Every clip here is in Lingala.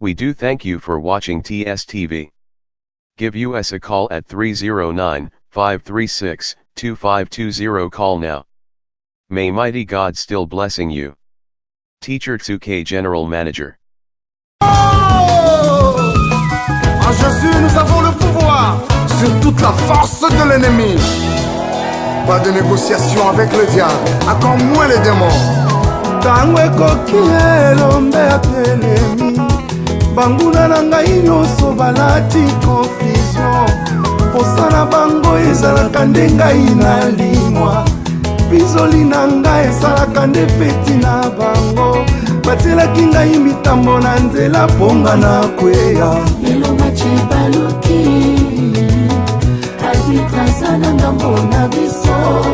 We do thank you for watching TSTV. Give us a call at 309-536-2520. Call now. May mighty God still blessing you. Teacher Tsuke General Manager. En Jésus, nous avons le pouvoir sur toute la force de l'ennemi. Pas de négociation avec le diable, encore moins les démons. Tango ekoki elombe atelemi banguna na ngai nyonso balati confusion posala bango ezalaka nde ngai nalimwa bizoli na ngai esalaka nde feti na bango batielaki ngai mitambo na nzela mponga na kweya lelo mache baluki arbitraza na ngambo na biso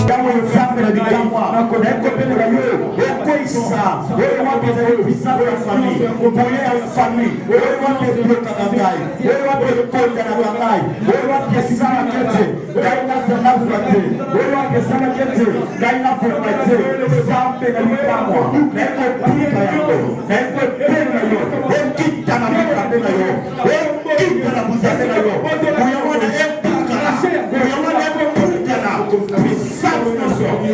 Kama mfalme na kama na kupenda na wewe ukoisa wewe wapi za visa vya familia kuponya familia wewe wapi kutoka ngai wewe wapi kutoka na ngai wewe wapi sana kete daima sana fate wewe wapi sana kete daima fate sampe na kama na kupika yako na kupenda yako wewe kita na kupenda yako wewe kita na buzana yako kuyaona epika kuyaona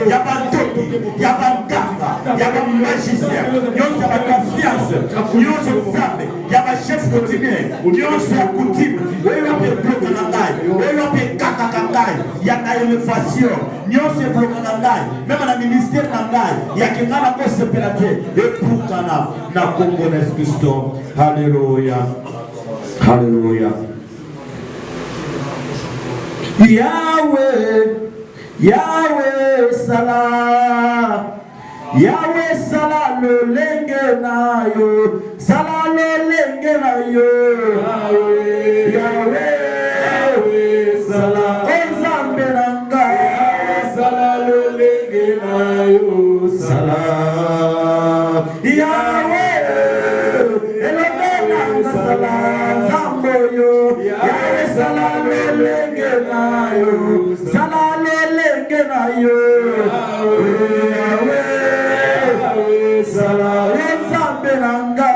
Yaba toki, yaba ganga, yaba magicien, nyonso yaba confiance, nyonso nzambe, yaba chef coutumier, nyonso ya coutume, oyo ape bloka na ngai, oyo ape kaka ngai, yaka elevation, nyonso ebloka na ngai, même na ministère na ngai, yakenga na kosepela te, epukana na kombo na Yesu Kristo. Haleluya. Haleluya. Yahweh salah, Yahweh salah lo lenge na yo, salah lo lenge na yo, Yahweh salah, Enzambe nanga, salah lo lenge na yo, salah, Yahweh, elenge nanga salah, Zambo yo, Yahweh salah lo lenge na yo, salah Yahweh salah Nzambe nanga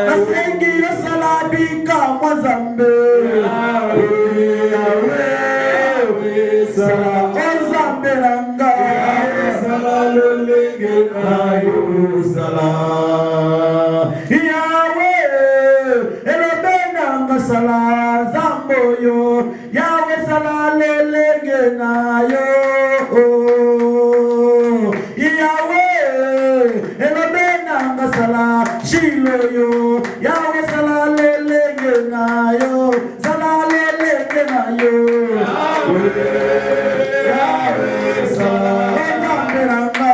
nasengi salah bika Nzambe Yahweh salah Nzambe nanga salah lolenge nayo salah Yahweh elobe nanga salah Zambo yo Yahweh salah lelenge nayo Yahweh elobe nanga salah Shilo yo Yahweh salah lelenge nayo salah lelenge nayo Yahweh salah Nzambe nanga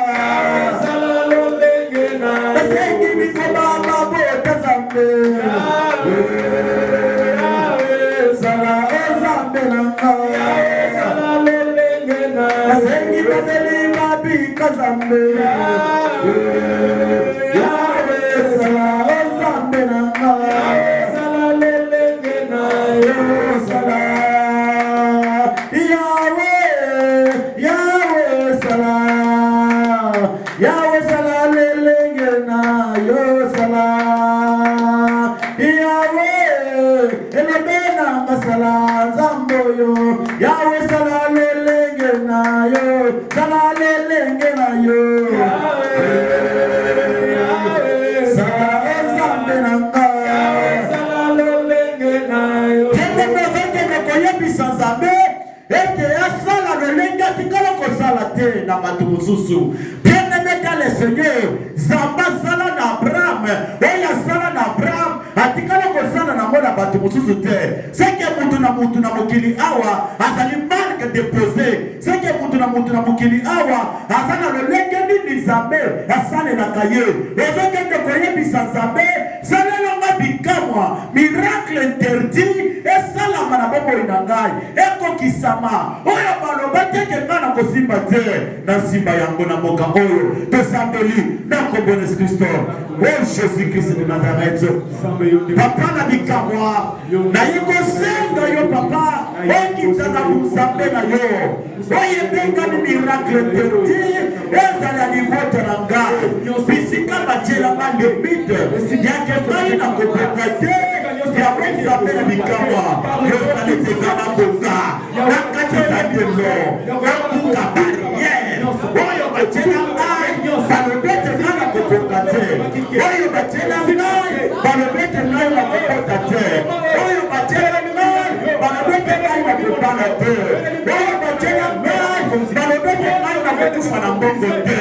salah lelenge nayo nasengi mikoba babo Nzambe Nasengi bazeli mabika Zambe Yahweh salah Nzambe nanga salah lelenge nayo salah Yahweh salah Yahweh salah lelenge nayo salah Yahweh elebe nanga salah Zambo yo Yahweh salah lelenge nayo salah lelenge nayo Yahweh salah Nzambe nanga salah lelenge nayo tende profete nekoyebisa Nzambe ete asala lelenge atikala kosala te na bato mosusu bien-aimé dans le Seigneur Nzambe asala na Abraham oyo asala na Abraham atikala kosala na mona bato mosusu te seke mutu na mokili awa azali marque déposé seke mutu na mokili awa azala lolenge nini Nzambe asalelaka ye ezokende koyebisa Nzambe salelanga bikamwa miracle interdit esalama na bomoi na ngai ekokisama oyo baloba teke nga na kosimba te na simba yango na moka oyo tosambeli na kombo na Yesu Kristo o Jésus Christ de Nazareth papa na bikamwa na ye kosenga yo papa ekita na Nzambe na yo oyebeka ni miracle perdi ezala libote na ngai bisika batiela bandemite yake ngai na kopeka te ya Nzambe na bikamwa yosalete na bonga na kati za ndelo nakuka barriere oyo batiela ngai balobete ngai na kopeka te oyo batiela ngai balobete ngai na kopeka te oyo batiela ngai balobete ngai na kopana te oyo batiela ngai balobete ngai na kokufa na mbongo te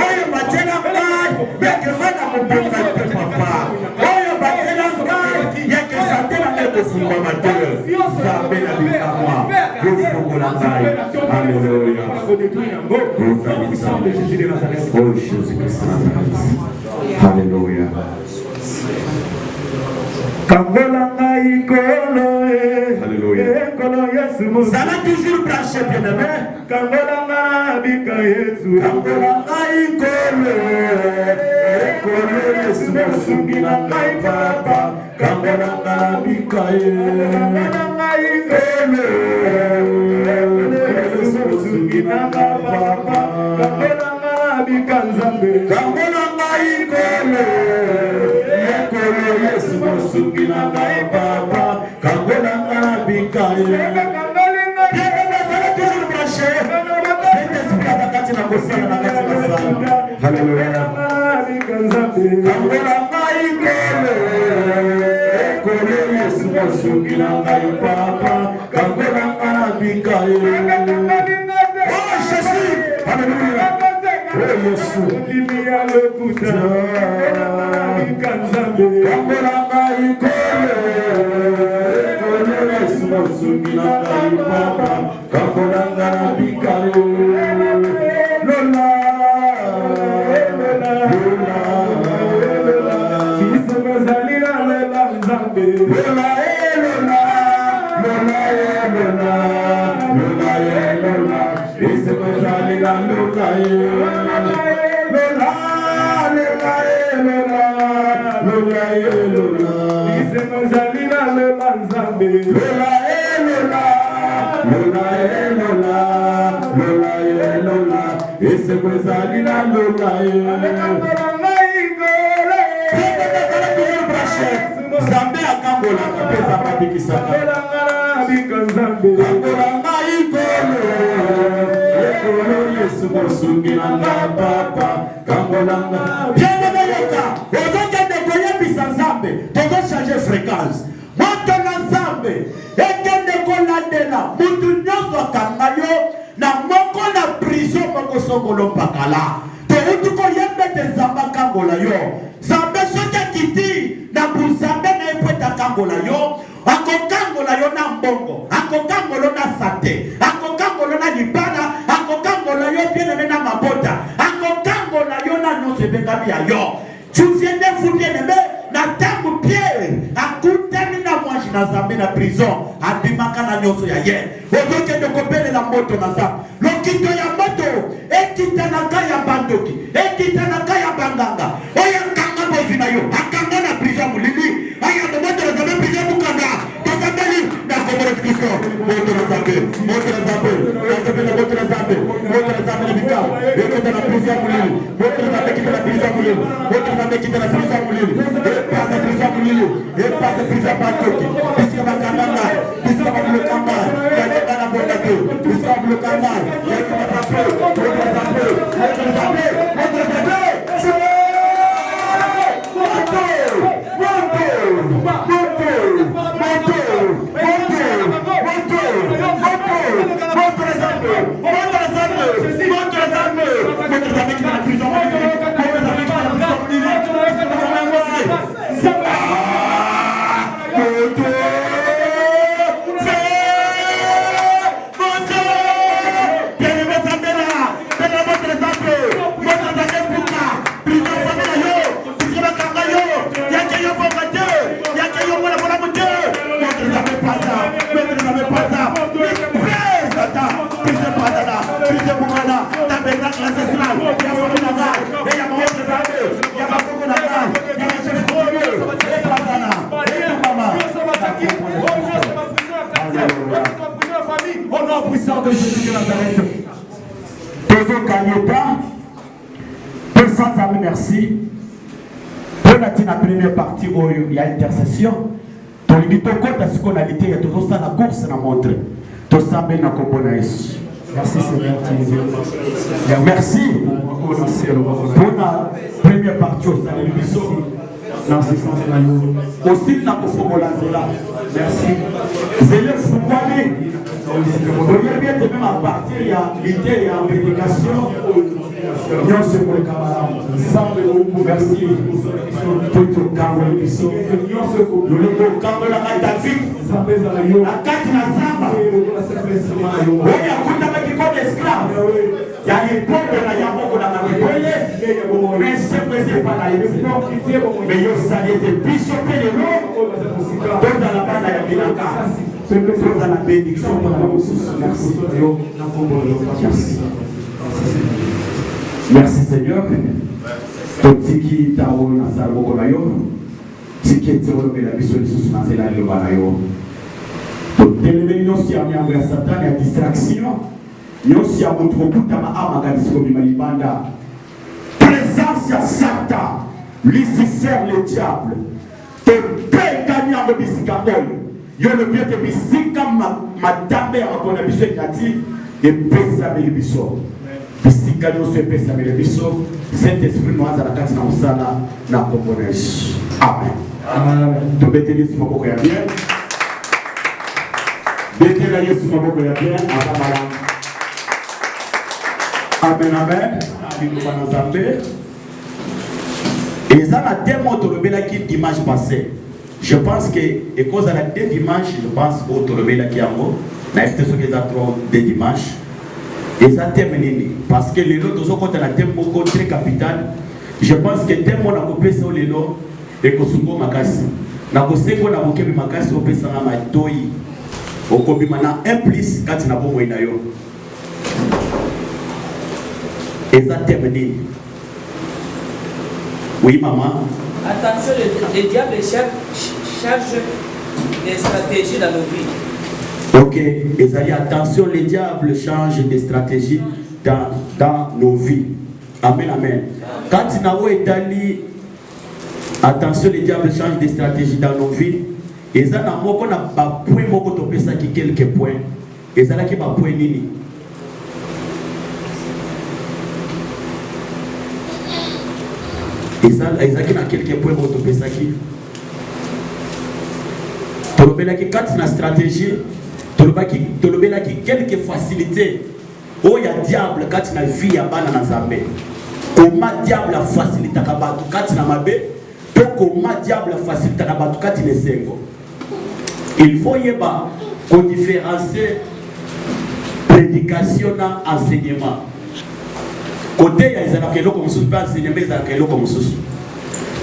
oyo batiela ngai yake ngai na kopeka te papa oyo batiela ngai yake sante na ngai kofungwama te Nzambe na bikamwa yofungola ngai alleluya oh Jésus Christ Alléluia. Kambolanga ikolo ekolo Yesu ça va toujours branché bien aimé. Kambolanga bika Yesu kambolanga ikolo ekolo Yesu musungina ngai papa kambolanga bika kambolanga ikolo Yesu musungina ngai papa kambolanga bika Nzambe kambolanga ikolo ekolo Yesu musungina ngai papa kambolanga bika Hallelujah. Kambolanga ikolo ekolo Yesu musungina ngai papa kambolanga bika oh Jésus Hallelujah. Oh Yesu limia lokuta kambolanga ikolo ekolo Yesu musungina ngai papa kambolanga bika Lola Nzambe akambola kapeza mabikisaka kambolanga ikolo ekolo Yesu musungina ngai papa kambolanga bien yoka ozokende koyebisa Nzambe tozochange fréquence moto na Nzambe ekende kolandela mutu nyonso akanga yo na moko na prison moko songolo mpakala touti koyembete Nzambe akambola yo Nzambe soki akiti na Nzambe na ekweta akambola yo akokangola yo na mbongo akokangola na sante akokangola na libana akokangola yo bien na mabota akokangola yo na nyonso ebengami ya yo tu viens de vous bien aimé na tangu Pierre akutani na mwanji na Nzambe na prison abimaka na nyonso ya ye ozokende kobelela moto na Nzambe lokito ya moto ekitanaka ya bandoki ekitanaka ya banganga oyo akanga bozi na yo akanga na prison mulili aya moto na Nzambe prison mukanda tozambeli na komoro Kristo moto na Nzambe moto na Nzambe moto na Nzambe moto na Nzambe na bikao ekita na prison mulili moto na Nzambe kita na prison mulili moto na Nzambe kita na prison mulili epasa prison mulili epasa prison bandoki bisika bakandanga bisika bakandanga ya na bonda ke bisika bakandanga ya na Nzambe moto na Nzambe moto na Nzambe moto na Nzambe Pendant la première partie où il y a intercession, tu as dit ce qu'on a dit, tu as la course à montrer. Tu as ça bien à comprendre. Merci Seigneur. Merci pour la première partie au salut du Bissot. Aussi, la merci. Zélé Fouane. Regardez bien, même à partir, il y a l'idée, il y a prédication. Merci pour le camarade. Merci pour le camarade ici. Le camarade à David. La carte de la Zamba. Oui, il y a tout avec qui comme esclave. Il y a les peuples là, il y a beaucoup de mais c'est pas là. Mais il y a des bishops et les noms. Dans la base, il y a dans la bénédiction pour la merci. Merci Seigneur. Tiki Tao Nasaro Bolayo. Tiki Tao la mission de Susmazela le Balayo. Téléménon si on a un Satan et distraction. Nous si on montre beaucoup de amagadis comme Malibanda. Présence à Satan, Lucifer le diable. Te paye gagnant de Bisicamol. Yo le bien de Bisika madame à mon avis c'est Nati et pesa le biso. Bisika nous se pesa le biso. Saint-Esprit nous a la carte na usala na kombonesh. Amen. Amen. Tu bénis mon beaucoup ya bien. Bénis la Yesu mon beaucoup ya bien. Amen amen. Nous allons zapper. Et ça a tellement tombé là qui dimanche passé. Je pense que, et cause à la deux dimanches, je pense au tombé là qui a mot. Na été ce que ça trop deux dimanches. Et ça terminé parce que les autres quand on a thème beaucoup très capital. Je pense que tellement on a coupé sur les lots et que sungo makasi. Na kose ko na bokebi makasi au pesa na matoi. Au kobi mana un plus quand na bon moyen yo. Et ça terminé. Oui, maman. Attention, le diable charge des stratégies dans nos vies. Ok, et ça dit attention, le diable change des stratégies dans nos vies. Amen, amen. Quand il n'a pas dit attention, le diable change des stratégies dans nos vies. Et ça n'a pas point moko topé ça qui quelques points. Et ça n'a pas point nini. Et ça n'a quelques points pour topé ça qui. Tolobé là qui quand il a stratégie. Tolobé là qui quelques facilités. Oh il y a diable quand il a vie à bana na Zambé. Comment diable a facilité à kabatu quand il a mabé. Comment diable a facilité à kabatu quand il est sengo. Il faut y avoir qu'on différencie prédication et enseignement. Côté il y a des gens comme ça, pas enseignement, ils ont comme ça.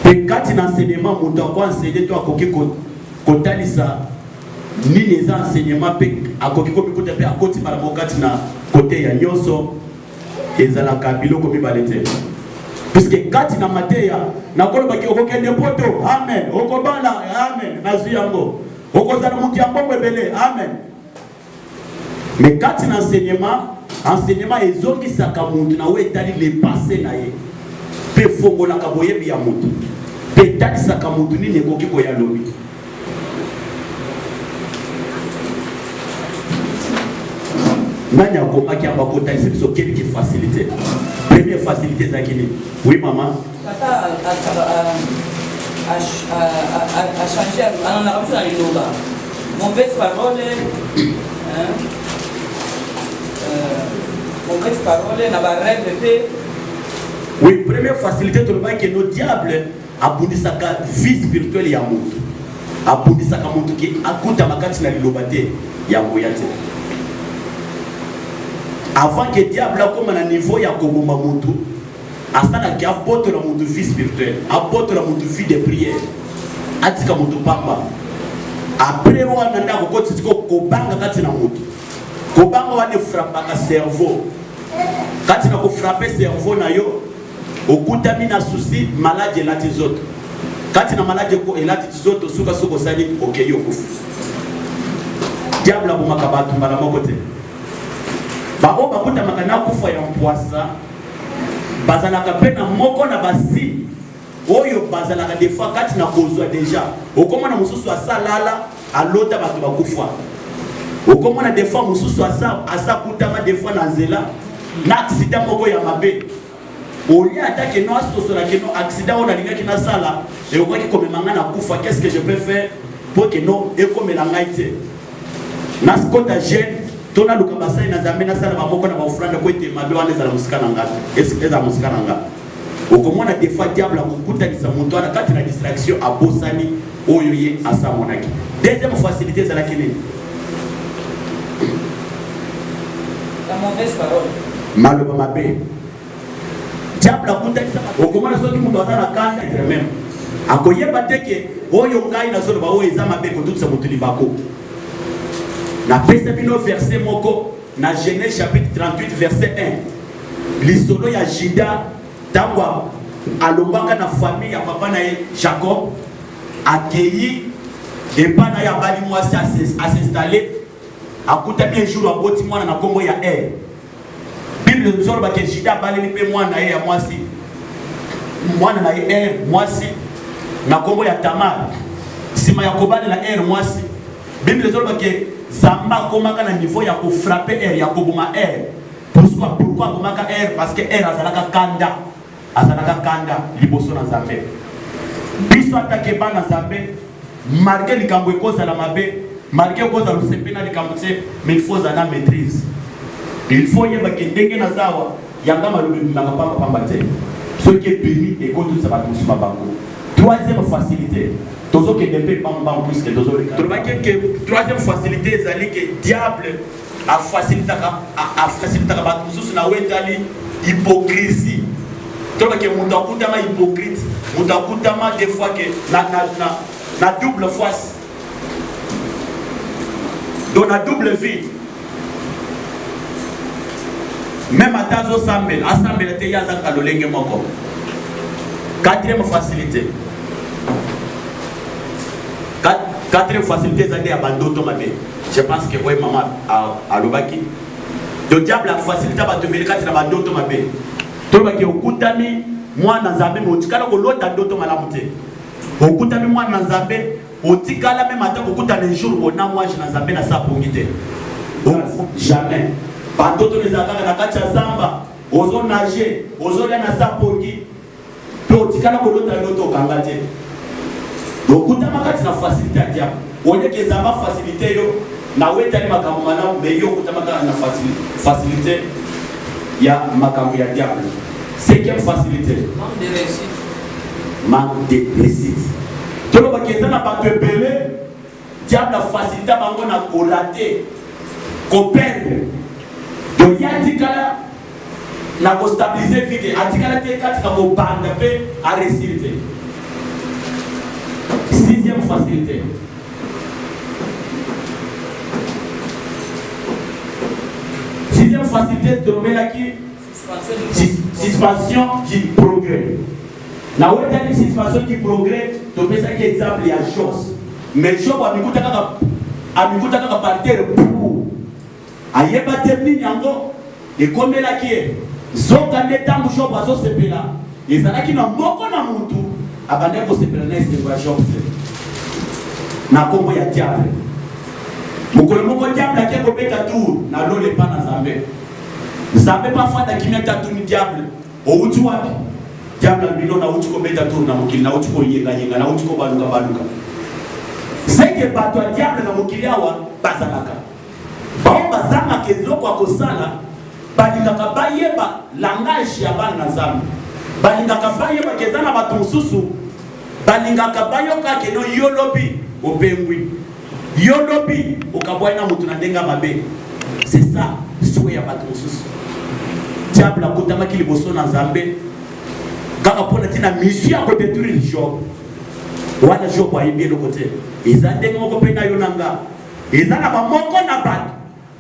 Et quand il enseignement, on doit enseigner toi à côté côté ça. Ni les enseignements à côté côté à côté par rapport à côté il y a nyoso et ça la kabilo comme balete. Puisque quand il a maté na kolo baki okokende poto amen okobala amen nazuyango okozala muti ambombe belé amen. Mais quand il enseignement ezongisaka muntu na we etali le passé na ye pe fongola ka boyebi ya muntu pe talisaka muntu nini ekoki ko ya lobi. Nani a komaki amba ko talisa biso kelki facilité. Première facilité zakini. Oui maman. Tata a changé on a reçu dans les loba. Mon bête parole mon bête parole n'a pas rêvé. Oui, première facilité, tu vois que nos diables abundisaka vie spirituelle ya muntu. Abundisaka muntu ki akuta makati na lilobate ya moyate. Avant que diable comme à niveau ya koboma muntu, asala ki apoto la muntu vie spirituelle, apoto la muntu vie de prière. Atika muntu pamba. Après wana ndako ko tsiko kobanga kati na muntu. Kobanga wane frappaka cerveau. Kati na ko frapper cerveau na yo. Okutami na souci malade la tizoto. Kati na malade ko elati tizoto suka suko sali okeyo kufu. Diable aboma kabatu mbala mokote. Ba o bakuta makana kufa ya mpwasa. Bazalaka pena moko na basi oyo bazalaka des fois kati na kozwa déjà okomona mususu asalala alota bato bakufa okomona des fois mususu asa kutama des fois na nzela na accident moko ya mabe oli atake no asosola ke no accident on alinga kina sala et okwa ki komemanga na kufa qu'est-ce que je peux faire pour que no ekomela ngaite na skota jeune tona luka basai na zambe na sala maboko na bafranda ko ete mabe wana ezala musikana ngata est-ce que ezala musikana ngata okomona des fois diable akukutanisa muntu ana kati na distraction abosani oyo ye asa monaki deuxième facilité ezalaki nini la mauvaise parole maloba mabe diable akutanisa okomona soki muntu aza na kanda même akoyeba teke oyo ngai nazoloba oyo eza mabe kotutisa mutu libako na pesa bino verset moko na Genèse chapitre 38 verset 1 lisolo ya Juda tango alobaka na famille ya papa na Jacob akei epa na ya bali mwasi s'installer akuta bien jour aboti mwana na kombo ya Bible nzolo ba ke Juda bali pe mwana ya mwasi mwana na mwasi na kombo ya Tamar sima ya kobali na mwasi Bible nzolo ba ke Zamba komaka na niveau ya ko frapper ya kobuma pourquoi komaka parce que azalaka kanda liboso na Nzambe biso atake bana Nzambe marqué likambo ekoza la mabe marqué koza lusepe na likambo te mais il faut ana maîtrise il faut yeba ke ndenge na zawa yanga malubi na pamba te ce qui est béni et tout ça va tout sur bango troisième facilité tozo ke dempe bamba puisque tozo que troisième facilité ezali que diable a facilité ba mususu na wetali hypocrisie toba ke mutu akutama hypocrite mutu akutama des fois que na double face donc na double vie même atazo sambel asambel te yaza kalolenge moko quatrième facilité quatrième facilité zande ya bandoto mabe je pense que ouais maman a lobaki le diable a facilité ba te vele kati na bandoto mabe toba ke okutami mwana Nzambe motikala ko lota ndoto malamu te okutami mwana Nzambe otikala même ata kokuta le jour bona moi je na Nzambe na sa pongite jamais bandoto les akaka na kati ya zamba ozo nager ozo ya na sa pongi to otikala ko lota ndoto kanga te donc kutama kati na facilité ya diable oye ke zamba facilité yo na wetali makambo malamu mais yo kutama kati na facilité ya makambo ya diable. Cinquième facilité. Manque de réussite. Manque de réussite. Tout le monde qui est dans la belé, diable a facilité bango na kolater, ko perdre. Donc ya dikala na ko stabiliser vite, atikala te kati na ko banda pe a réussite. Sixième facilité. Sixième facilité de Melaki, suspension du progrès. Na wetani suspension du progrès, to pesa ki exemple ya chose. Mais Job amikuta kaka partir pour ayeba temni yango e komela ki zoka netambu Job azo sepela. Ezalaki na moko na mutu abande ko sepela na ese kwa Job. Na kombo ya diable. Mokolo moko diable ake ko beta tour na lole pa na Nzambe. Nzambe pa fata kimia tatu ni diable. O uti wapi? Diable bino na uti ko beta tour na mokili na uti ko yenga na uti ko baluka. Seke bato ya diable na mokili awa bazalaka. Bao bazanga kezoko akosala balingaka bayeba langage ya bana na Nzambe. Balingaka bayeba kezana bato mususu balingaka bayoka keno yolobi opengwi. Yolobi ukabwana mutu na ndenga mabe. C'est ça, souhait ya bato mususu. Diable akutama ki liboso na Nzambe. Kaka pona tina mission ko détruire Job. Wana Job wa yebie le côté. Eza ndenga moko pe na yonanga. Eza na ba moko na bato.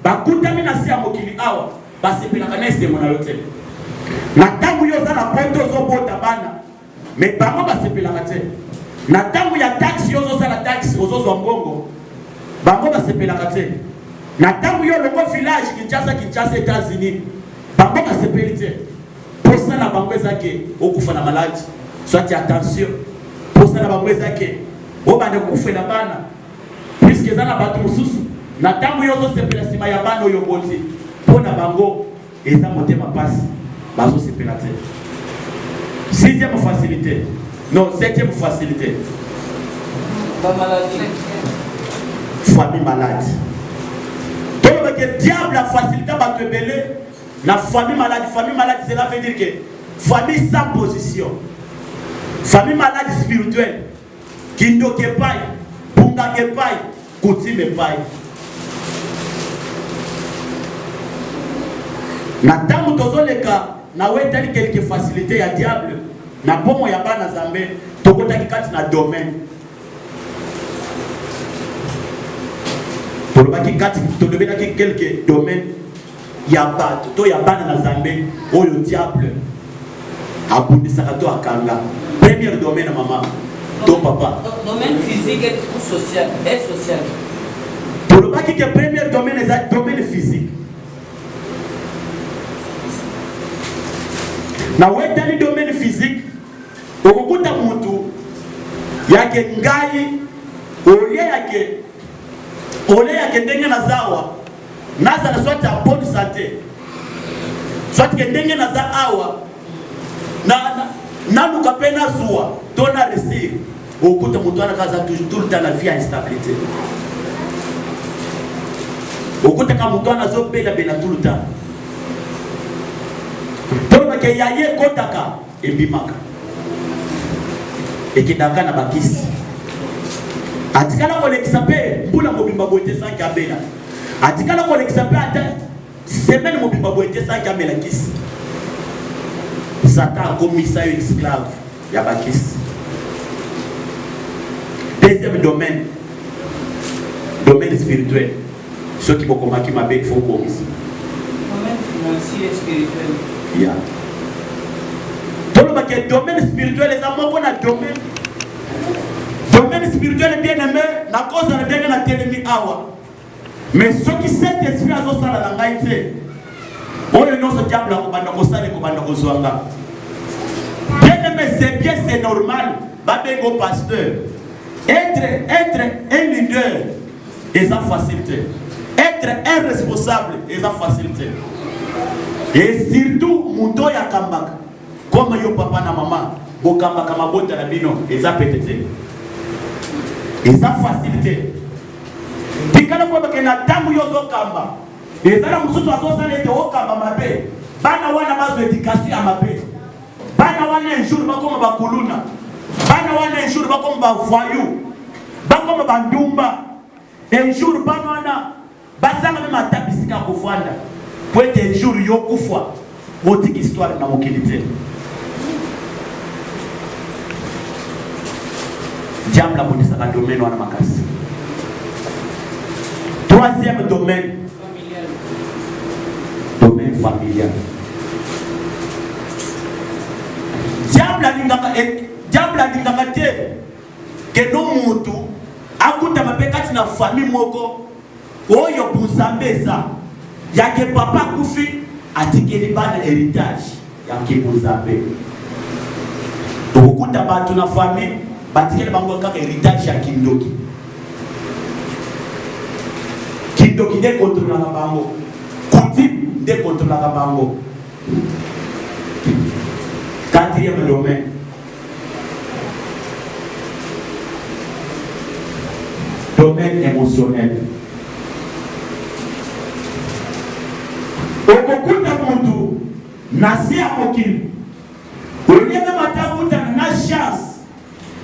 Bakutami na sia mokili awa. Basepela kana ese mona yote. Na tangu yo za na poto zo bota bana. Mais bango basepela kate. Na tangu ya taxi yo zo sala taxi ozo zo mbongo. Bango basepelaka te. Na tangu yo loko village Kinshasa États-Unis. Bango basepeli te. Pour ça na bango ezake okufa na maladi. soit attention pour ça na bango ezake o bande kufela bana puisque ezana bato mosusu na ntango yo ozosepela nsima ya bana oyo boti mpo na bango eza motema pasi bazosepela te. Sixième facilité, non, septième facilité, famille malade. Donc le diable a facilité à te belé la famille malade. Famille malade, cela veut dire que famille sans position, famille malade spirituelle, qui ne peut pas, punga ke pas, coutume pas. Na tangu tozoleka na wetali quelques facilités ya diable na bomo ya bana zambe tokotaki kati na domaine tolobelaki quelques domaines ya bato to ya bana na zambe oyo diable abundisaka to akanga. Premier domaine maman to papa, domaine physique ou social et social. tolobaki que premier domaine est domaine physique. Na wetali domaine physique okukuta mutu yake ngai ole yake ndenge na zawa nazala soit en bonne santé soit ke ndenge na za awa na luka pe na zuwa to na réussir okukuta mutu anakaza tout le temps la vie à instabilité okukuta ka mutu anazobela tout le temps que yaye kotaka ebimaka ekidaka na bakisi atikala kolekisa pe mbula mobimba boete sanki abela atikala kolekisa pe ata semaine mobimba boete sanki abela kisi Satan akomisa yo esclave ya bakisi. Deuxième domaine, domaine spirituel, ceux qui vont combattre ma bête faut komisa Domaine financier et spirituel. Yeah. Donc, le domaine spirituel, les amours qu'on a domaine spirituel est bien aimé, la cause de bien la télémi awa. Mais ceux qui cet esprit à zo sala la ngaite, on le nom ce diable ko banda ko sala ko banda ko zwanga. Bien aimé, c'est bien, c'est normal. Babengo pasteur. Être un leader, c'est sa facilité. Être un responsable, c'est sa facilité. Et surtout, muto ya kambaka. Comme yo papa na maman, bo kambaka mabota na bino, eza petete. Eza facilité. Tikana kwa bake na damu yo zo kamba. Eza na mususu azo sala ete o kamba mabe. Bana wana bazo éducation ya mabe. Bana wana un jour bakoma bakuluna. Bana wana un jour bakoma ba voyou. Bakoma bandumba. Un jour bana wana basanga même atabisika kufanda. Pour être un jour yo kufwa motique histoire na mokilité. Diable a bonisa ka domaine wana makasi. Troisième domaine, domaine familial. Diable alingaka te ke no mutu akuta mapekati na famille moko oyo buzambeza yake papa kufi atikeli bana héritage yake buzambe. Okuta batu na famille batikeli bango kaka héritage ya kindoki. Kindoki de contrôle na bango. Coutume de contrôle na bango. Quatrième domaine. Domaine émotionnel. Okukuta muntu nasi ya mokili. Olieme matakuta na chance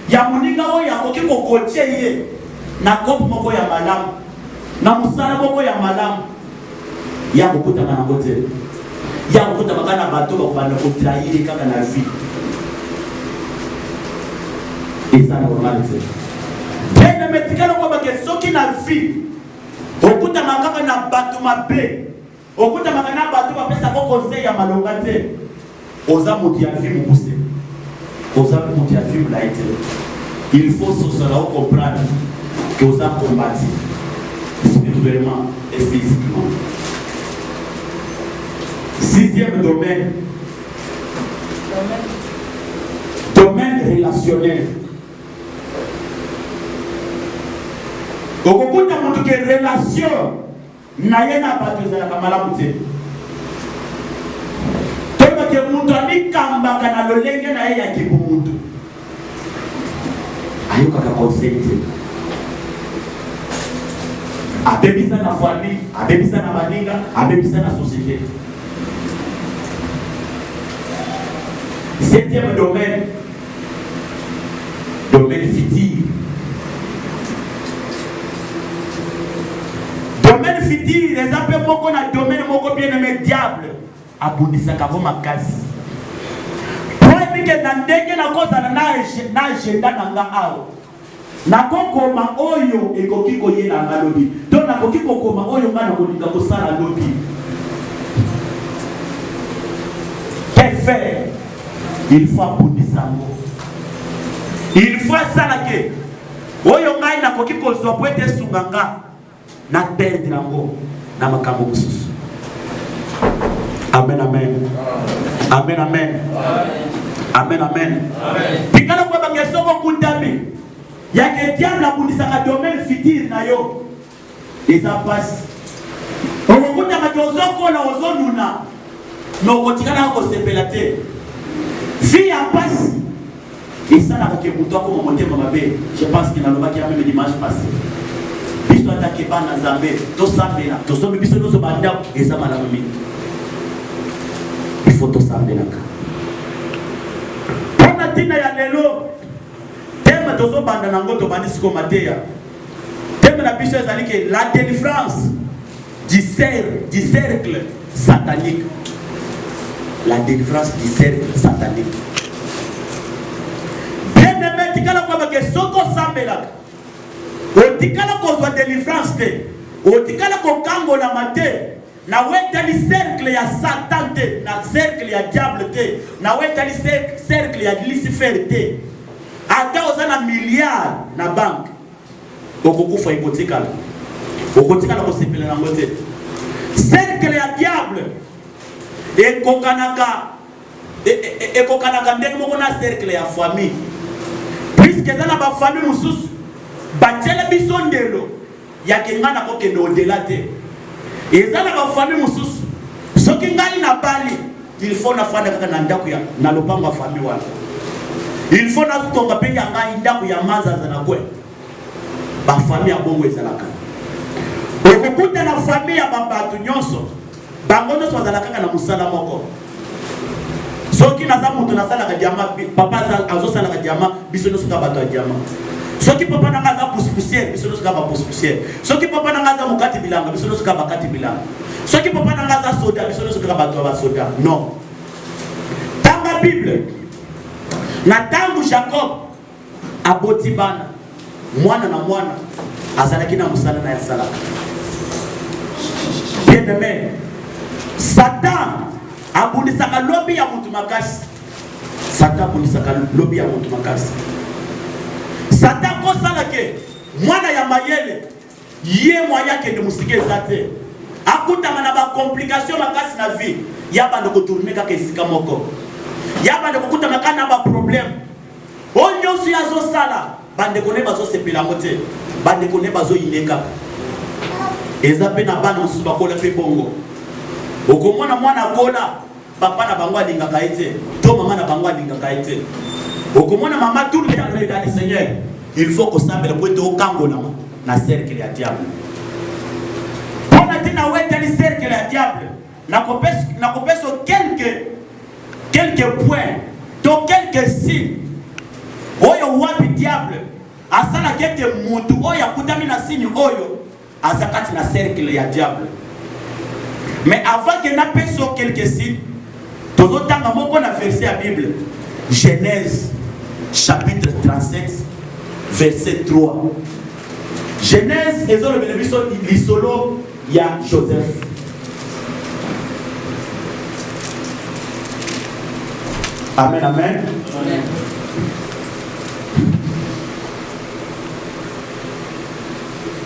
ya muninga oyo yakoki kokotie ye na kopo moko ya malamu na musala moko ya malamu ya kokuta na kote ya kokuta makana bato bakubanda kotrahir kaka na vie eza normalité tena metikala kwa bake soki na vie okuta makaka na bato mabe okuta makana bato bapesa ko conseil ya malonga te oza muti ya vie mukuse oza muti ya vie mulaite. Il faut cela comprendre que vous avez combattu spirituellement et physiquement. Sixième domaine. domaine relationnel. Okokuta mutu ke relation na ye na bato ezalaka malamu te. Toyeba ke mutu alikambaka na lolenge na ye ya kibumutu. Ayokaka conseil te. Abebisa na famille, abebisa na baninga, abebisa na société. Septième domaine, domaine futur. Domaine futur, les appels beaucoup na domaine beaucoup bien aimé diable. Abundisa kavo makasi. Pour que na ndenge na koza na agenda na nga awo. Na kokoma oyo ekoki koyena nga lobi. Donc na koki kokoma oyo nga na kolinga kosala lobi. Que faire? Il faut abundisa ngo. Il faut sala ke oyo ngai na koki kozwa po ete sunganga na perdre ngo na makambo mususu. Amen amen. Amen amen. Amen amen. Pikala kwa bangesoko kundami. Yake diable abundisa ka domaine futur na yo. Eza passe. Okukuta majozoko na ozonuna. No kotikana ko sepela te. Vie ya passe. Et ça n'a pas été comme monter ma bébé. Je pense qu'il n'a pas été même dimanche passé. Biso attaqué par Nazambé. Tout ça là. Tout ça biso nous banda et ça m'a mis. Il faut tout ça de là. Pour la tina ya lelo. Thème tout ça banda nango to bandi siko mateya. Thème la biso ezali que la délivrance du cercle satanique. La délivrance du cercle satanique. Bien-aimé, tikala kwa bake soko sambelaka. O tikala ko zwa délivrance te. O tikala ko kango na mate. Na wetali cercle ya Satan te, na cercle ya diable te, na wetali cercle ya Lucifer te. Ata ozana milliard na banque. Okokufa ikotikala. Okotikala ko sepela na ngote. Cercle ya diable. Ekokanaka ndenge moko na cercle ya famille. Puisque dans la famille mususu batela biso ndelo ya kengana ko kende au-delà te. Eza na ba famille mususu soki ngali na bali il faut na fanda kaka na ndako ya na lopango ya famille wana. Il faut na tonga pe ya ngai ndako ya mazaza na kwe. Ba famille ya bongo ezalaka. Okukuta na famille ya babatu nyonso bango nyonso bazalaka na musala moko. Soki naza mutu nasala ka diama papa azosala ka diama biso nyonso ka bato ya diama. Soki papa nanga za poussière biso nyonso ka ba poussière. Soki papa nanga za mukati bilanga biso nyonso ka bakati bilanga. Soki papa nanga za soda biso nyonso ka bato ba soda. Non. Tanga Bible. Na tangu Jacob aboti bana mwana na mwana azalaki na musala na ya salaka. Bien-aimé, Satan abundisaka lobi ya mutu makasi. Satan abundisaka lobi ya mutu makasi. Satan kosala ke mwana ya mayele ye moya ke de musike zate. Akutama na ba complication makasi na vie. Yaba ndoko tourner kaka esika moko. Yaba ndoko kutama kana ba problème. Onyo si azo sala bande kone bazo sepela mote. Bande kone bazo ineka. Eza pe na bana mususu bakola pe bongo. Okomona mwana kola papa na bango alingaka ete to mama na bango alingaka ete. Okomona mama tout le temps dans le Seigneur. Il faut que ça me pointe au kango na cercle ya diable. Pona tina wete ni cercle ya diable. Na kopeso quelques points, to quelques signes. Oyo wapi diable asala kete mutu oyo akutami na signe oyo azakati na cercle ya diable. Mais avant que na peso quelques signes, tozotanga moko na verset ya Bible. Genèse chapitre 37 verset 3. Genèse ezolo belebiso lisolo ya Joseph. Amen amen. Amen.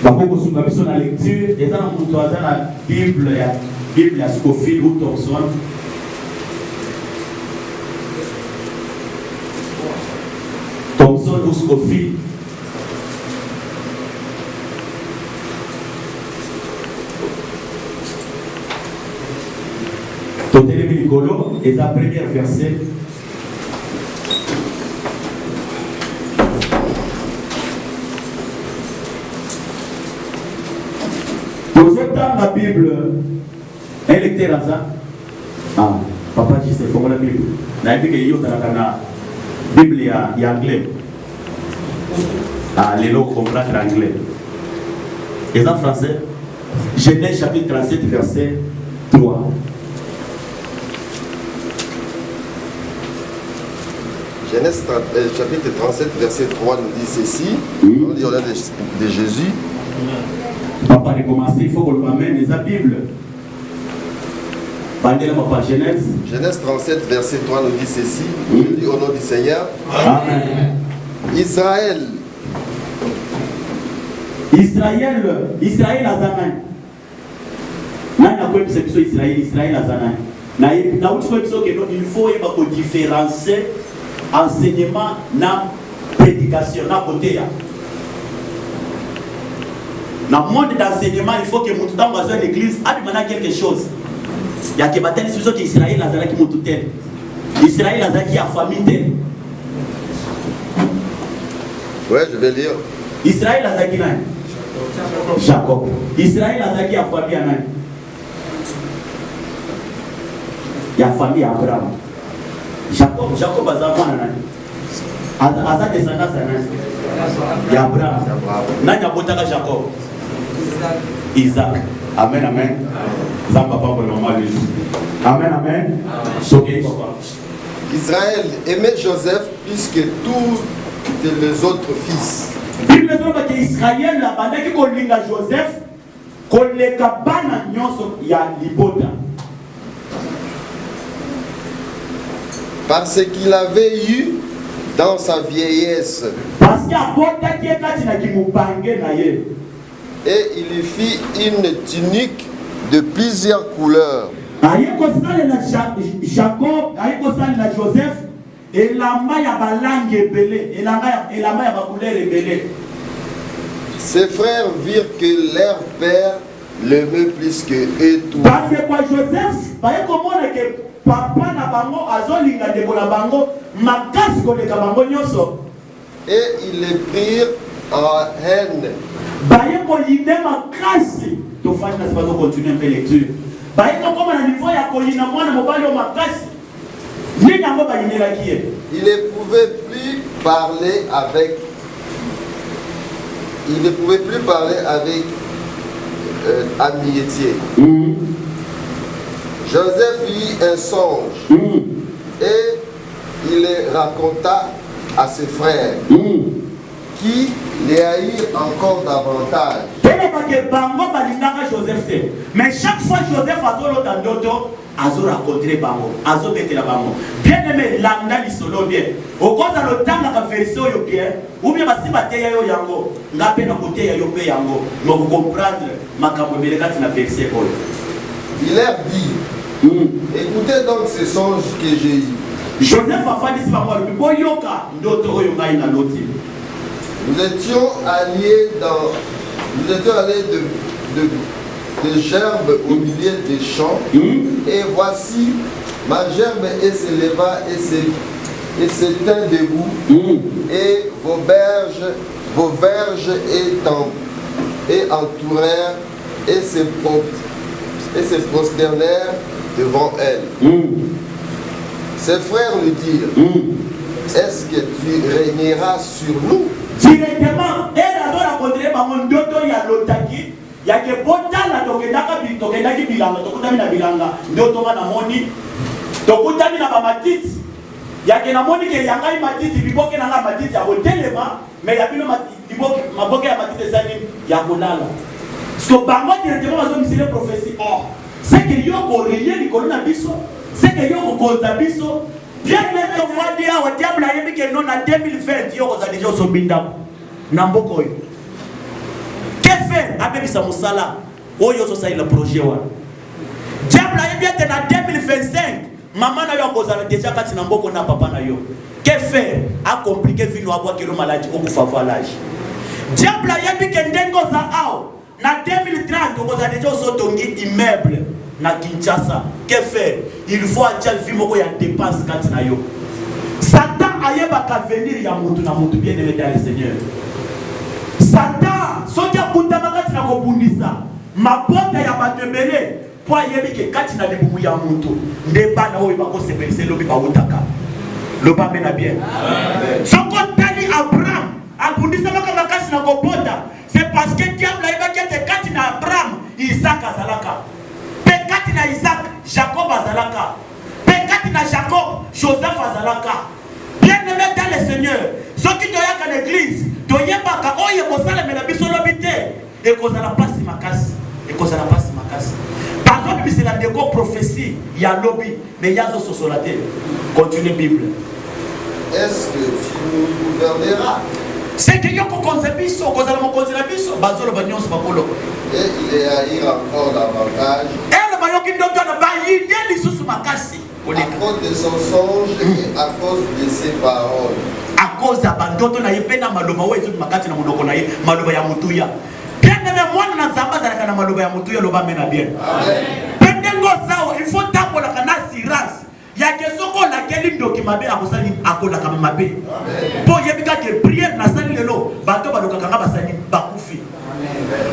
Bakoko sunga biso na lecture eza na mutu aza na Bible ya Scofield ou Thomson. jusqu'au fil. Totelemi Nicolo et la première verset. Vous êtes dans la Bible, un lecteur à ça. Ah, papa dit c'est pour la Bible. La Bible est dans la Bible est anglais. Ah, les lots comprennent l'anglais. Et en français, Genèse chapitre 37, verset 3. Genèse chapitre 37, verset 3 nous dit ceci. On dit au nom de Jésus. Papa de commencer, il faut qu'on l'amène les Bible. Genèse 37, verset 3 nous dit ceci. On dit au nom du Seigneur. Amen. Israël. Israël Azanan. Israël Azanan. Il faut différencier enseignement et prédication. Dans le monde d'enseignement, il faut que nous dans l'église ait quelque chose. Il y a des batailles sur Israël qui sont tel. Israël qui a famille. Ouais, je vais lire. Israël qui a Jacob. Israël qui a famille. Il y a famille Abraham. Jacob a sa descendance. Il y a Abraham. Il y a Jacob. Isaac. Amen, amen. Amen, amen. Israël aimait Joseph plus que tous les autres fils. Israël a Joseph parce qu'il avait eu dans sa vieillesse. Et il lui fit une tunique de plusieurs couleurs. Ses frères virent que leur père l'aimait plus que eux tous. Et ils les prirent en haine. Il ne pouvait plus parler avec. Il ne pouvait plus parler avec amitié. Joseph eut un songe et il le raconta à ses frères qui les haïrent encore davantage. Mais chaque fois Joseph a d'autres azo raconter bango azo betela bango bien aimé landa lisolo bien au cause de l'otanga ka version yo bien ou bien basiba teya yo yango ngape na côté ya yo pe yango donc comprendre makambo beleka na verset oyo. Il leur dit écoutez donc ce songe que j'ai eu. Joseph a fait ça bango boyoka ndoto oyo ngai na loti. Nous étions allés de gerbes au milieu des champs, et voici ma gerbe s'éleva et se tint debout, et vos verges entourèrent et se prosternèrent devant elle. Ses frères lui dirent, est-ce que tu régneras sur nous? Directement, elle a rencontré mon doto ya lotaki. Ya ke botala tokendaki bilanga tokutami na bilanga ndoto na moni tokutami na bamatiti ya ke na moni ke yangai matiti biboke na matiti ya hotelema mais ya bino biboke maboke ya matiti zani ya kolala so bango directement bazo misile prophétie c'est que yo ko rien ni kolona biso c'est que yo ko konza biso bien même to fadi ya diable ayebi ke non na 2020 yo ko za déjà so binda na mboko yo. Que faire avec sa musala? Oyo so ça il a projet wa. Diable a bien en 2025 maman na yo akozala déjà kati na mboko na papa na yo. Que faire? A compliqué vino abwa kilo maladie au kufa l'âge. Diable a yebi ke ndengo za ao. Na 2030 okozala déjà osotongi immeuble na Kinshasa. Que faire? Il faut acheter vie moko ya dépense kati na yo. Satan ayeba ka venir ya mutu na mutu bien aimé dans le Seigneur. Satan soki akutama kati na kobundisa mabota ya batebele po ayebi ke kati na libumu ya mutu nde bana oyo bakosepelisa lobi bautaka loba mena bien. Soko tali Abraham abundisa makasi na kobota, c'est parce que diable ayebaki ete kati na Abraham Isaac azalaka, pe kati na Isaac Jacob azalaka, pe kati na Jacob Joseph azalaka. Bien aimé dans le Seigneur, soki toyaka na église toyebaka oyo kosalemela biso lobi te ekozala pasi makasi, ekozala pasi makasi. Par exemple, c'est la déco prophétie, il y a lobby, mais il y a d'autres sociétés. Continue Bible. Est-ce que tu nous gouverneras? C'est que yoko concebiso, kozala mo concebiso, bazolo banyon se bakolo. Et il est à ir encore davantage. Elle ba yoki ndoto na ba yinde lisusu makasi. À cause de son songe et à cause de ses paroles. À cause de bandoto na yepena maloba wa ezo makati na munoko na ye, maloba ya mutuya. Bien aimé mwana na zamba zalaka na maloba ya mutuya loba mena bien. Amen. Pendengo zao, il faut tambola kana assurance. Ya kesoko la keli ndoki mabe akosali akola kama mabe. Po yebika ke prière na sali lelo bato baloka kanga basali bakufi.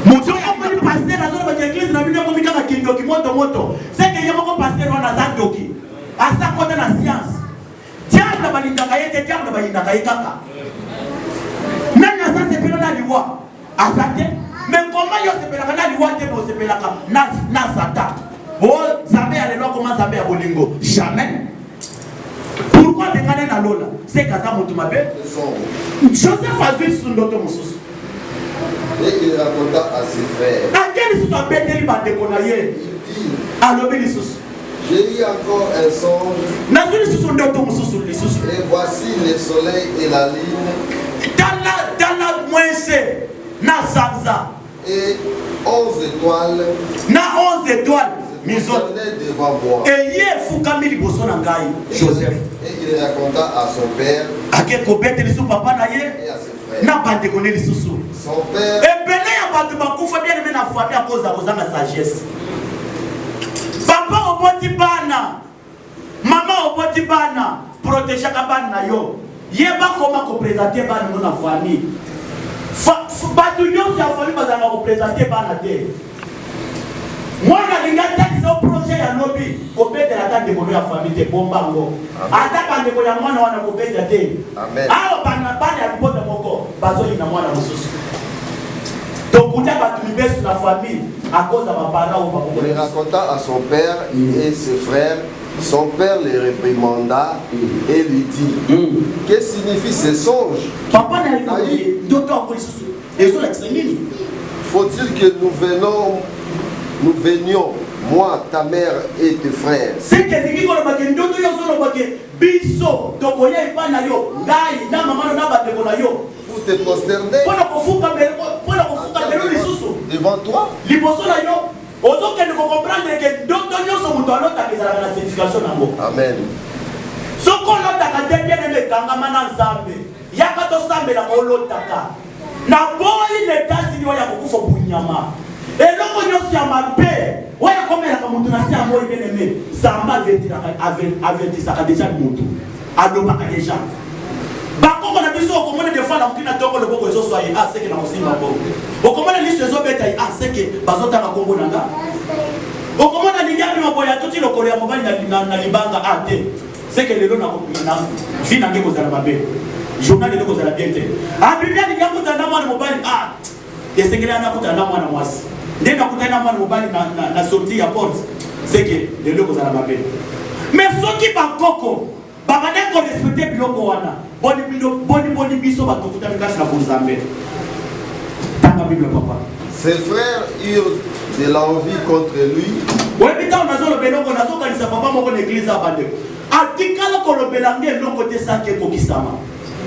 Muto yomoni pasteur na zolo ba église na bino ko mikaka kindoki moto. C'est que yemo ko pasteur wana za ndoki. Asa kote na science. Diable balingaka yete diable balingaka yekaka. Nani asa sepela na liwa. Asate. Mais comment yo sepela na liwa te bo sepela ka na satan. Oh, Zambé a l'éloignement comment Zambé a bolingo. Jamais. Pourquoi déganer la lola? C'est Kaza Moutumabe. Joseph a vu son doto Moussous. Et il raconta à ses frères. À quel est ce bête il va décoller? Il dit, à l'obéissance. J'ai eu encore un songe. Et voici le soleil et la lune. Dans la moïse, na sanza. Et 11 étoiles. Na 11 étoiles. Devant moi. Et hier, Foukamili Bosonangaï, Joseph. Et il raconta à son père. À quel copette les sous papa naïe. Et à ses frères. N'a pas déconné les sous-sous. Son père. Et Belé a pas de bakoufa bien aimé la famille à cause de la sagesse. Papa au botibana. Maman au botibana. Protéger kabana yo. Yeba comment ko présenter bana dans la famille. Batouillon c'est la famille parce qu'on représenter bana te. Moi, je suis un projet à lobby. Pour mettre la table de la famille de Bombango. Attends, quand on a moins, on a coupé de la tête. Amen. Alors, on n'a pas de la moko. Bazo, il y a moins de ressources. Donc, on a battu sur la famille à cause de ma parole. Il raconta à son père et ses frères. Son père les réprimanda et lui dit que signifie ce songe? Papa n'a pas dit d'autant que faut-il que nous venions, moi, ta mère et tes frères? C'est que les gens qui ont dit biso, tokoya ipana yo, ngai na mama na bateko na yo. Pour te prosterner devant toi. Liboso na yo. Ozo que nous comprendre que d'autres sont mutuellement qui sont la certification nango. Amen. Ce qu'on a takaté bien aimé kanga mana nzambe. Yaka to sambe na olo taka. Na boyi ne kasi ni waya kukufa bunyama. Et loko nyosi ya mabe. Waya komela ka mutu na si amoyi bien aimé. Samba avertisa ka déjà mutu. Aloba ka déjà. Bako na biso okomona des fois na mukina toko le boko ezo soye ah c'est que na musimba boko. Okomona liso ezo beta ah c'est que bazota ka kombo nanga. Okomona lingabi maboya toti lokolo ya mobali na libanga ah te. C'est que lelo na fina ngeko za mabe. Journal de ko za bien te. Ah biblia ni yango tanda mwana mobali ah. Esengela na kutanda mwana mwasi. Ndenda kutana mwana mobali na sortie ya porte. C'est que lelo ko za mabe. Mais soki bakoko baba ne ko respecter biloko wana. Boni biso batokuta mikasi na kunzambe. Tanga Bible papa. Ses frères eurent de l'envie contre lui. Ouais, mais quand on a zo le beloko na zo kanisa papa moko na église abande. Atikala ko le belange no côté ça ke kokisama.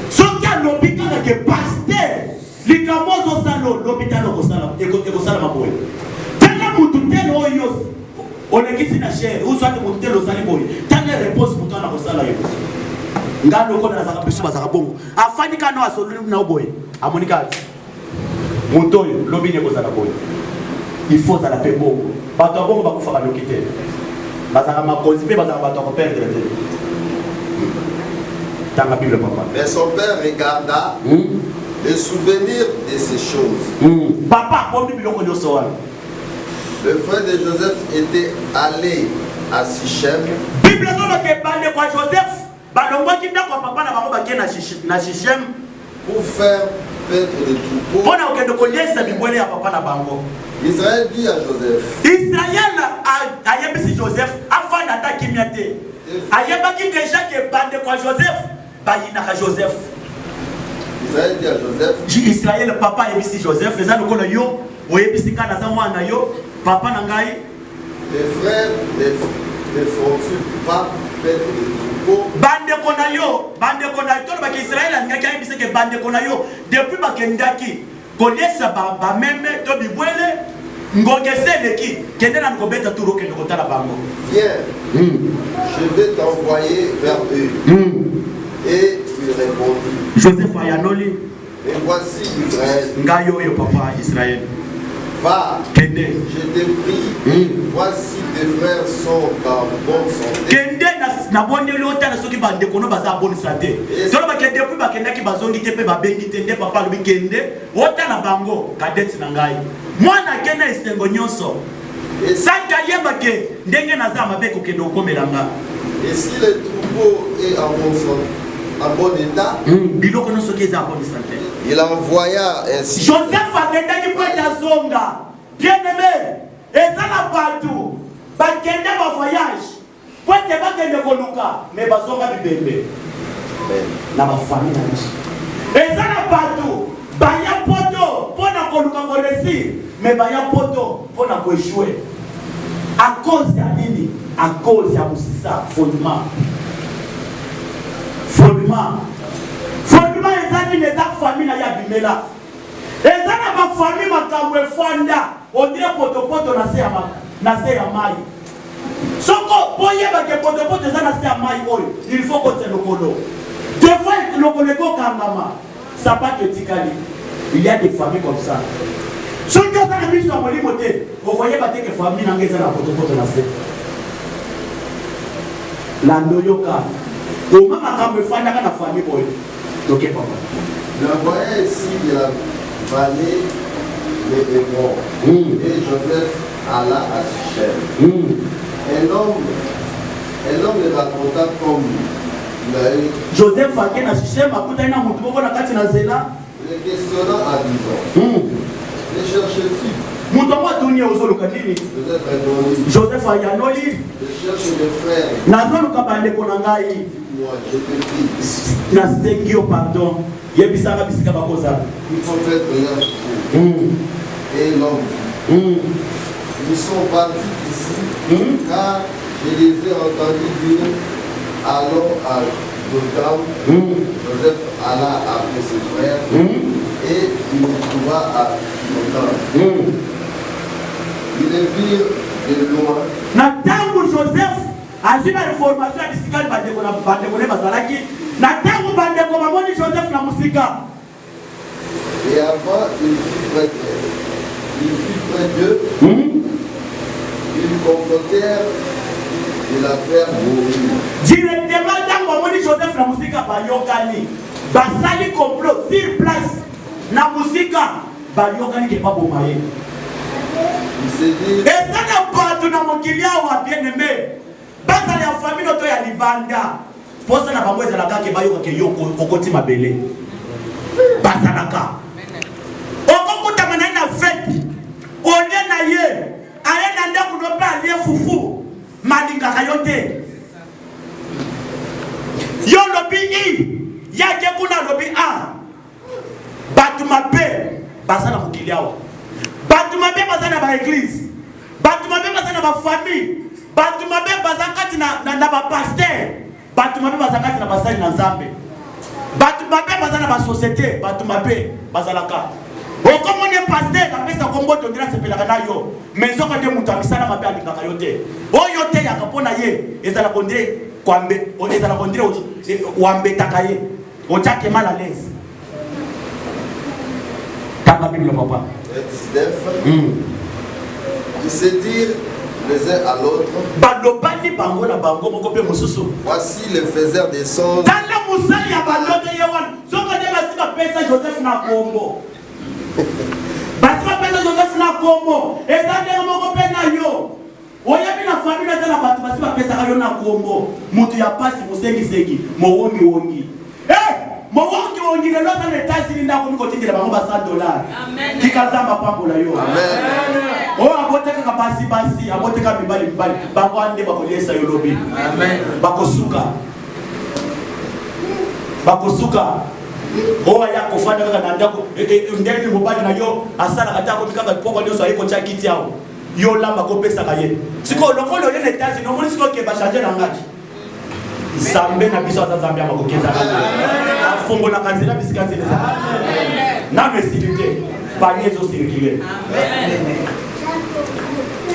Soka lobika ke pasteur. Likamozo salo lobita lo kosala eko sala maboye. Tanga mutu telo oyo. On est ici na cher, ou soit mutu telo sali boye. Tanga kosala yo nga loko na zaka biso bazaka bongo afani kana asolu na oboye amonika ati moto oyo lobi ne kozala boye il faut za la pe bongo bato bongo bakufa ba lokite bazaka makonzi pe bazaka bato ko perdre te dans la Bible papa. Mais son père regarda le souvenir de ces choses. Papa comme Bible ko nyoso wana. Le frère de Joseph était allé à Sichem. Bible zoba ke bande kwa Joseph balongwaki ndako papa na bango bakena na Sichem pour faire paître le troupeau. Pona okende ko liesa bibwele ya papa na bango. Israël dit à Joseph. Israël a yebisi Joseph afana ta kimiate. Ayebaki déjà que bande kwa Joseph bayina ka Joseph. Israël dit à Joseph. Israël papa yebisi Joseph eza lokolo yo oyebisi kana za mwana yo papa na ngai. Les frères ne font-ils pas paître le troupeau? Bande konayo tolo ba Israël ngaki yebisi ke bande konayo depuis bakendaki kolesa ba meme to bibwele ngokeseleki kende na kobeta turo kende kotala bango. Viens. Je vais t'envoyer vers eux. Et il répondit. Joseph ayanoli. Et voici Israël. Ngayo yo papa Israël. Va. Kende. Je te prie. Voici tes frères sont en bonne santé. Kende na bondeli otala soki bande kono baza bonne santé. Tolo ba kende depuis ba kende ki bazongi te pe ba bengi te nde papa lobi kende otala bango kadeti na ngai. Mwana kende isengo nyonso. Saka yeba ke ndenge naza mabe ko kende okomelanga. Et si le troupeau est en bon état, il envoya ainsi. Joseph a kende ki peta zonga. Bien-aimé, ezala partout. Ba kende ba voyage. Pote ba kende koluka, mais bazonga bibembe. Na ba famille na biso. Ezala partout. Ba ya poto pona koluka ko réussir, mais ba ya poto pona ko échouer. À cause ya nini? À cause ya musisa fondement. Fondement ezali neza famille na ya bimela. Ezana ba famille makamwe fonda, on dirait poto na se ya mai. Soko boye ba ke poto ezana se ya mai oyo, il faut que tu le kolo. Des fois le kolo kangama, ça pas que tikali. Il y a des familles comme ça. Si tu as un ami sur mon limoté, vous voyez que les familles n'ont pas de la fête. La noyoka. Comment on peut faire la famille pour eux? Ok, papa. Le voyait ici de la vallée de Hébron. Et Joseph alla à Sichem. Un homme le raconta comme il a eu. Joseph a été à Sichem, a coûté un mouton pour la carte nazela. Le questionnant à 10 ans. Les cherches-tu? Joseph Ayanoli. Je cherche mes frères. Moi, je te prie. Pardon. Il faut faire rien. Et l'homme. Ils sont partis ici car je les ai entendus dire allons à Dothan. Joseph alla après ses frères et il les trouva à Dothan. Ils les virent de loin. Natangu Joseph a eu la formation à Bisikal Bandekone Bazalaki. Natangu Bandeko Mamoni Joseph na Musika. Et avant, il fut près d'eux. Ils complotèrent de la faire mourir. Directement, dans Mamoni Joseph na Musika Bayokani. Basali complot sur place. Na Musika Bayokani qui n'est pas bon maïe. Il s'est dit. Et ça n'a pas tout dans mon kilia ou à bien aimé. Basali la famille d'auto ya Libanda. Pour ça, n'a pas besoin de la carte qui va y au côté ma belle. Basalaka. Okokuta manana fête. On est naïe. Aye nanda kuno pa aliye fufu. Malinga kayote. Yo lobi I. Yake kuna lobi A. Batumape. Basala mukiliao. Batumape basana ba église. Batumape basana ba famille. Batumape basakati na ba pasteur. Batumape basakati na basali na Nzambe. Batumape basana ba société. Batumape basalaka. Comme on est pasteur, on peut combo de grâce et mais on a des moutons, ça n'a pas bien de oh yote ya kapona ye, et ça la condé on est à la condire Wambe Takaye, on t'a qui mal à l'aise. T'as ma Bible, papa. Il se dire les uns à l'autre. Voici le faiseur des songes. Oh, aboteka kapasi basi, aboteka bibali bibali, bangwande bakolesa yolobi. Amen. Bakosuka. Oh, aya kofanda kaka ndako, ndeni mobali na yo, asala katako mikaka poko nyoso ayiko cha kiti yao. Yo lamba kopesa kaye. Siko lokolo le letazi no moni siko ke ba changer na ngaki. Zambe na biso za Zambia bakokeza. Afongo na kanzela bisikazi les. Na mesilité. Panier zo circuler. Amen.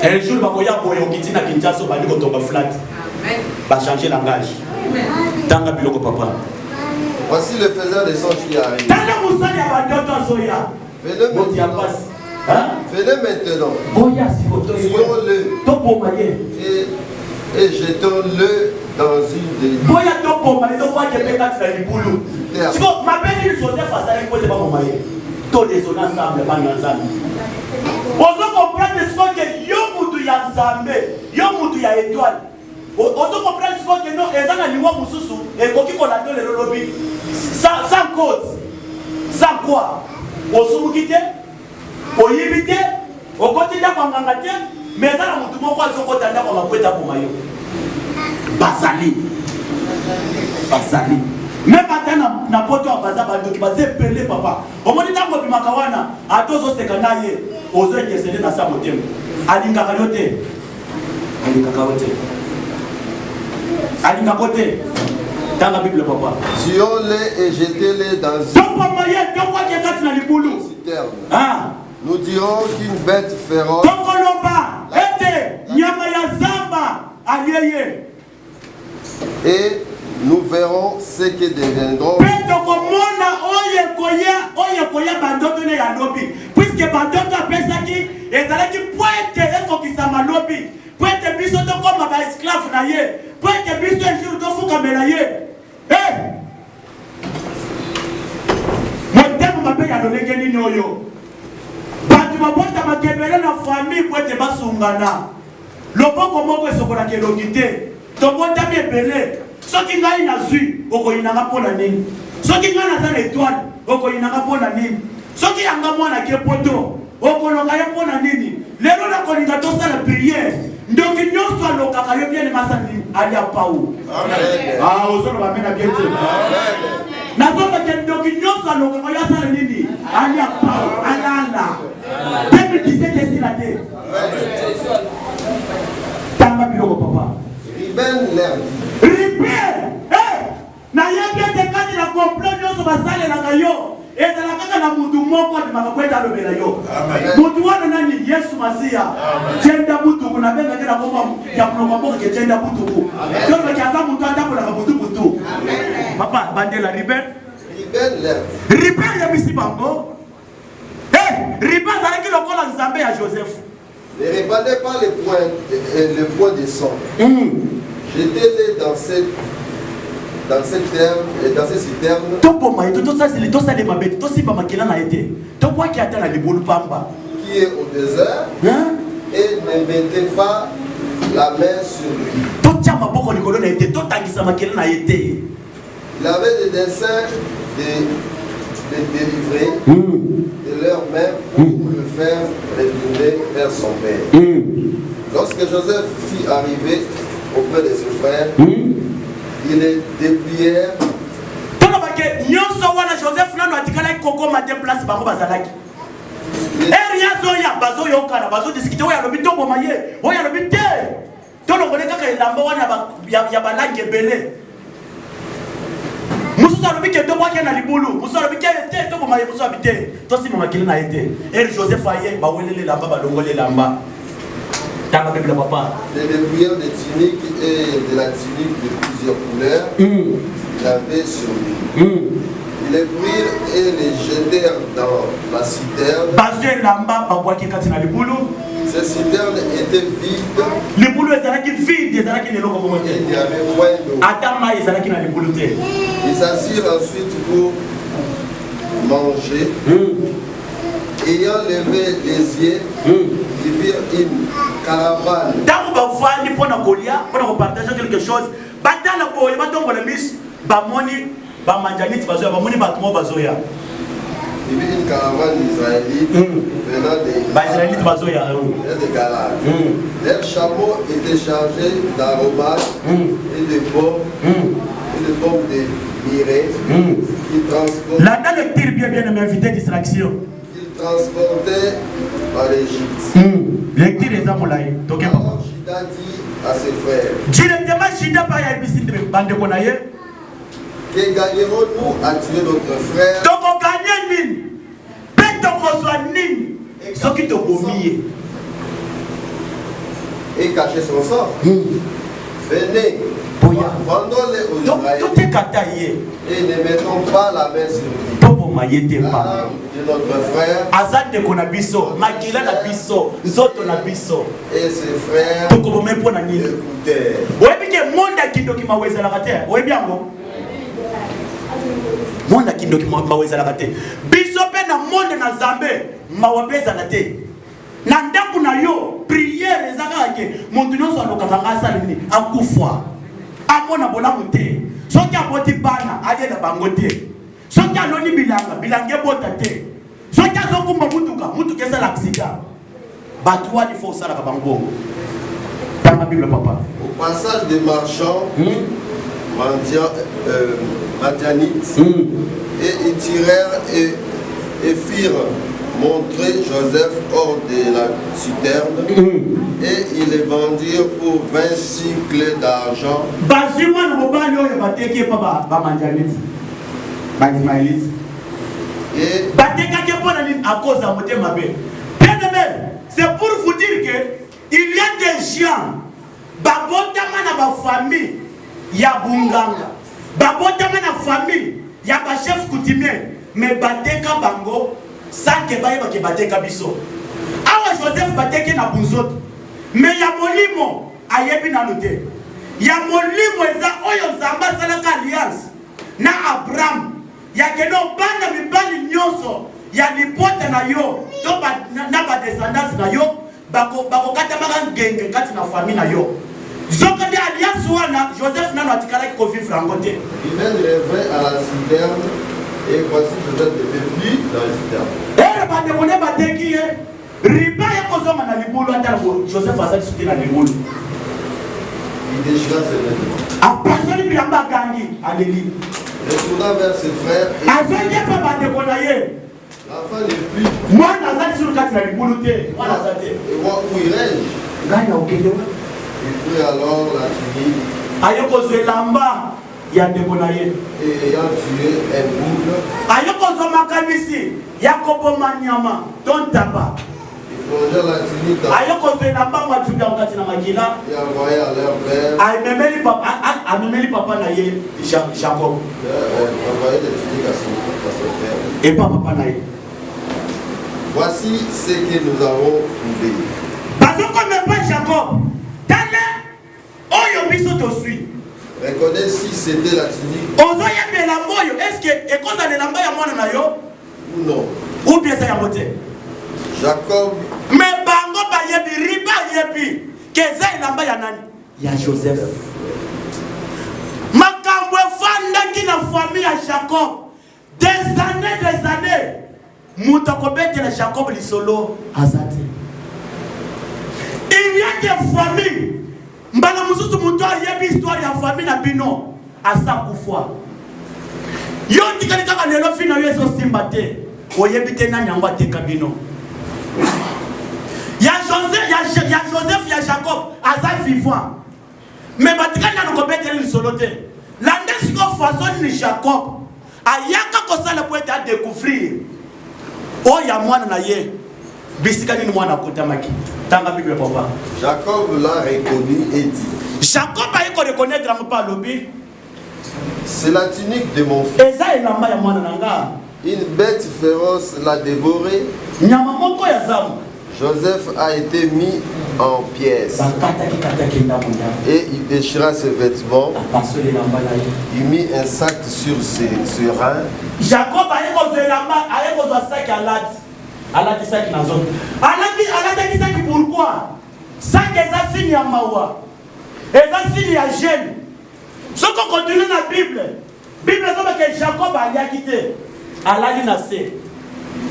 Un jour, bakoya boyo kitina Kinshasa bali ko tomba flat. Amen. Ba changer langage. Amen. Tanga biloko papa. Voici le faiseur des songes qui arrive. Tanga musali abandoto soya. Venez maintenant. Boya sikoto. Tirons-le. Topo maye. Et jetons-le dans une des. Boya topo maye to kwa kebeka tsa libulu. Siko mabeli Joseph asali ko te ba momaye. Tous les honneurs ensemble, pas ensemble. Ozo comprendre ce que yo mutu ya nzambe, yo mutu ya étoile. Ozo comprendre ce que non, ezana liwa mususu, et koki ko la tole lolobi. Sans cause. Sans quoi? Ozo mukite, oyibite, okotinda kwa ngangate, mais ezana mutu moko azoko tanda kwa makweta kwa mayo. Basali. Basali. Même maintenant, na poto abaza bantu ki baze pele papa. Omoni tango bimakawana, atozo sekanaye, ozo yesele na sa motema. Alinga kayote. Alinga kayote. Alinga kote. Dans la Bible papa. Tuons-les et jetez-les dans une citerne. Ah. Nous dirons qu'une bête féroce. Et nous verrons ce que deviendront. Puisque bandoto apesaki ezalaki pointe ekokisama lobi pointe biso tokoma ba esclave na ye pointe biso ejour tofukamela ye motema mabe ya lolenge nini oyo bantu babota makebele na famille pointe basungana loboko moko esokolaka elongi te tobotami ebele soki ngai nazwi okoyinanga mpona nini soki ngai naza na étoile okoyinanga mpona nini soki yanga mwana ke poto okolonga ye mpona nini lelo nakolinga tosala priere ndoki nyonso alokaka yo bien masa nini ali apau ozoloba mena bien te nazoloba ke ndoki nyonso alokaka yo asala nini ali apau alala 2017 esila te tanga biloko papa Ribel na yebi ete kati na complot nyonso basalelaka yo ezala kaka na mutu moko adimaka kweta alobela yo mutu wana nani Yesu Masiya jenda butuku na benga kena komba ya mnoma moko ke jenda butuku donc ki aza mutu atambolaka butu papa bandela Ribel ya bisi bango Ribel azalaki lokola nzambe ya Joseph. Ne répandez pas le point de sang. Jetez-les dans cette terre et dans ces citernes. Qui est au désert. Et ne mettez pas la main sur lui. Il avait des desseins de délivrer de leurs mains pour le faire retourner vers son père. Lorsque Joseph fut arrivé auprès de ses frères, ils les déplièrent. Les dépouilleurs de tunique et de la tunique de plusieurs couleurs, il avait sur lui. Ils les prirent et les jetèrent dans la citerne. Ces citernes étaient vides. Il n'y avait point d'eau. Ils s'assirent ensuite pour manger. Ayant levé les yeux, ils virent une caravane. Il vit une caravane d'Israélites venant des Galades. Leurs chameaux étaient chargés d'aromates et de pommes de mirée qu'ils transportaient par l'Égypte. Alors Juda dit à ses frères, que gagnerons-nous à tuer notre frère et cacher son sang? Venez, vendons-les aux Israélites et ne mettons pas la main sur lui. L'âme de notre frère et ses frères Mona kindoki mawezala te biso pe na monde na Zambe mawapezala te na ndambu na yo prière ezaka ke muntu nyonso alokaka ngasa nini akufa amona bolamu te soki aboti bana ayela bango te soki aloni bilanga bota te soki azokumba mutuka ezala accident batu wali fo sala ka bango tanga Bible papa. Au passage des marchands Madianites, et ils tirèrent et firent montrer Joseph hors de la citerne, et ils les vendirent pour 20 cycles d'argent. C'est pour vous dire que il y a des gens, babotama na ba famille ya bunganga, babotama na famille ya ba chef coutumier, mais bateka bango sans que baye ba ke bateka biso. Awa Joseph bateke na bunzoto, mais ya molimo ayebi na note. Ya molimo eza oyo Nzamba salaka alliance na Abraham, ya keno bana mibali nyonso ya lipote na yo, to na ba descendance na yo. Bako kata magan genge kati na famille na yo. Zoka de alliance wana Joseph nano atikala ki vivre en côté. Il mène revint à la citerne et voici Joseph ne vit plus dans la citerne. Eh ba de kone ba teki riba ya kozoma na libulu atala Joseph azali suki na libulu. Il déchira ses vêtements. Apasoni bilamba gangi aleli. Retourna vers ses frères. Azonye pa ba de konaye. L'enfant n'est plus. Moi nazali sur kati na libulu te. Moi nazali. Et moi où irai-je? Gana okende. Il prit alors la tunique. Ayoko zelamba ya dekonaye. Et ayant tué un boucle. Ayoko zomakanisi ya koboma nyama ton taba. Il plongea la tunique dans. Ayoko zelamba matuka wakati na makila. Et envoyé à leur père. Amemeli papa na ye Jacob. Envoyé des tuniques à son père. Et papa na ye. Voici ce que nous avons trouvé. Parce que même pas Jacob. Tane oyo biso to suit. Reconnais si c'était la tunique. Ozo yembe la moyo. Est-ce que ekoza le lamba ya mwana na yo? Ou non? Ou bien ça ya moté. Jacob. Mais bango ba yebi riba yebi. Keza lamba ya nani? Ya Joseph. Makambo fanda ki na famille ya Jacob. Des années. Mutakobete na Jacob lisolo azati. Il y a des familles. Mbala mususu muto yebi histoire ya famille na bino asa kufwa. Yo tikali kaka lelo fina yeso simbate. Oyebi te na nyangwa te kabino. Ya Joseph ya Jacob asa vivant. Mais batika na kobete lisolo te. Lande siko façon ni Jacob. Ayaka kosala pour être à découvrir. Oh ya mwana na ye. Bisika ni mwana kutamaki. Jacob l'a reconnu et dit, Jacob a reconnaître c'est la tunique de mon fils. Une bête féroce l'a dévoré. Joseph a été mis en pièces. Et il déchira ses vêtements. Il mit un sac sur ses reins. Jacob a sac à sac dans zone. Sac pourquoi? Sac est signe à mawa. Et signe à gêne. Ce qu'on continue dans la Bible. Bible dit que Jacob a quitté. Allah dit nassé.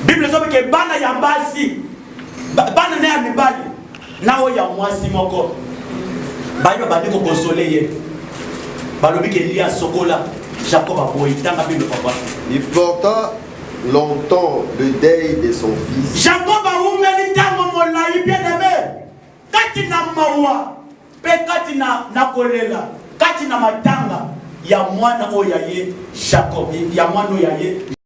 Bible dit que bana yambasi. Bana ne amibali. Na o ya mwasi moko. Bayo badi ko consoler ye. Balobi ke lia sokola. Jacob a boyi dans la Bible papa. Il porta longtemps le deuil de son fils. Jacob a oumeli tango molai bien-aimé. Kati na mawa, pe kati na kolela, kati na matanga ya mwana oyaye Jacob, ya mwana oyaye